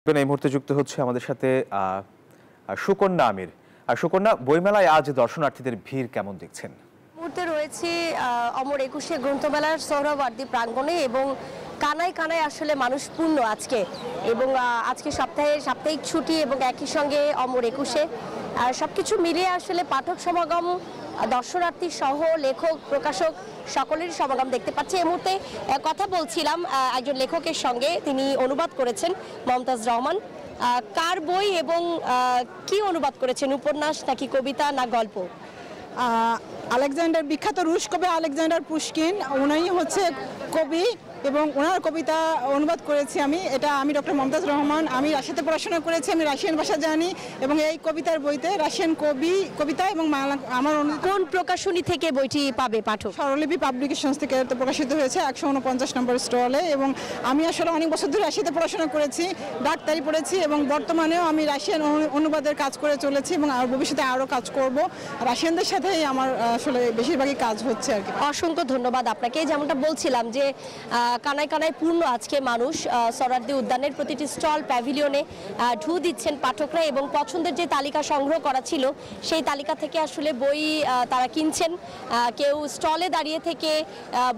এই মুহূর্তে যুক্ত হচ্ছে আমাদের সাথে সুকন্যা আমির। সুকন্যা, বইমেলায় আজ দর্শনার্থীদের ভিড় কেমন দেখছেন? মুহূর্তে রয়েছে অমর একুশে গ্রন্থমেলার সোহরাওয়ার্দী প্রাঙ্গণে এবং কানায় কানায় আসলে মানুষ পূর্ণ আজকে এবং আজকে সাপ্তাহিক ছুটি এবং একই সঙ্গে অমর একুশে সবকিছু মিলিয়ে আসলে পাঠক সমাগম, দর্শনার্থী সহ লেখক প্রকাশক সকলের সমাগম দেখতে পাচ্ছি। এই মুহূর্তে কথা বলছিলাম একজন লেখকের সঙ্গে, তিনি অনুবাদ করেছেন মমতাজ রহমান। কার বই এবং কি অনুবাদ করেছেন, উপন্যাস নাকি কবিতা না গল্প? আলেকজান্ডার, বিখ্যাত রুশ কবি আলেকজান্ডার পুশকিন, উনি হচ্ছে কবি এবং ওনার কবিতা অনুবাদ করেছি আমি। আমি ডক্টর মমতাজ রহমান, আমি রাশিয়াতে পড়াশোনা করেছি, আমি রাশিয়ান ভাষা জানি এবং এই কবিতার বইতে রাশিয়ান কবিতা এবং আমার কোন প্রকাশনী থেকে বইটি পাবে পাঠক? স্বরলিপি পাবলিকেশনস থেকে প্রকাশিত হয়েছে 149 নম্বর স্টলে। এবং আমি আসলে অনেক বছর ধরে রাশিয়াতে পড়াশোনা করেছি, ডাক্তারি পড়েছি এবং বর্তমানেও আমি রাশিয়ান অনুবাদের কাজ করে চলেছি এবং ভবিষ্যতে আরও কাজ করব। রাশিয়ানদের সাথেই আমার আসলে বেশিরভাগই কাজ হচ্ছে আর কি। অসংখ্য ধন্যবাদ আপনাকে। যেমনটা বলছিলাম যে কানায় কানায় পূর্ণ আজকে মানুষ, সোহরাওয়ার্দী উদ্যানের প্রতিটি স্টল প্যাভিলিয়নে ঢু দিচ্ছেন পাঠকরা এবং পছন্দের যে তালিকা সংগ্রহ করা ছিল সেই তালিকা থেকে আসলে বই তারা কিনছেন। কেউ স্টলে দাঁড়িয়ে থেকে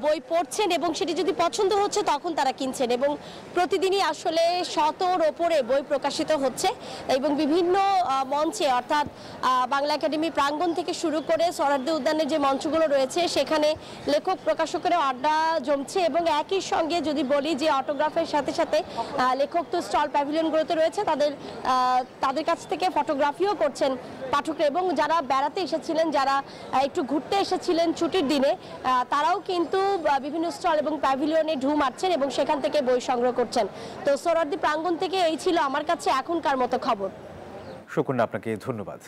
বই পড়ছেন এবং সেটি যদি পছন্দ হচ্ছে তখন তারা কিনছেন এবং প্রতিদিনই আসলে শতর ওপরে বই প্রকাশিত হচ্ছে এবং বিভিন্ন মঞ্চে, অর্থাৎ বাংলা একাডেমি প্রাঙ্গণ থেকে শুরু করে সোহরাওয়ার্দী উদ্যানের যে মঞ্চগুলো রয়েছে সেখানে লেখক প্রকাশকেরা আড্ডা জমছে এবং একই সঙ্গে যদি বলি যে অটোগ্রাফের সাথে সাথে লেখক তো স্টল প্যাভিলিয়নগুলোতে রয়েছে, তাদের কাছ থেকে ফটোগ্রাফিও করছেন পাঠকরা এবং যারা বেড়াতে এসেছিলেন, যারা একটু ঘুরতে এসেছিলেন ছুটির দিনে, তারাও কিন্তু বিভিন্ন স্টল এবং প্যাভিলিয়নে ঢু মারছেন এবং সেখান থেকে বই সংগ্রহ করছেন। তো সোহরাওয়ার্দী প্রাঙ্গণ থেকে এই ছিল আমার কাছে এখনকার মতো খবর। সুকন্যা, আপনাকে ধন্যবাদ।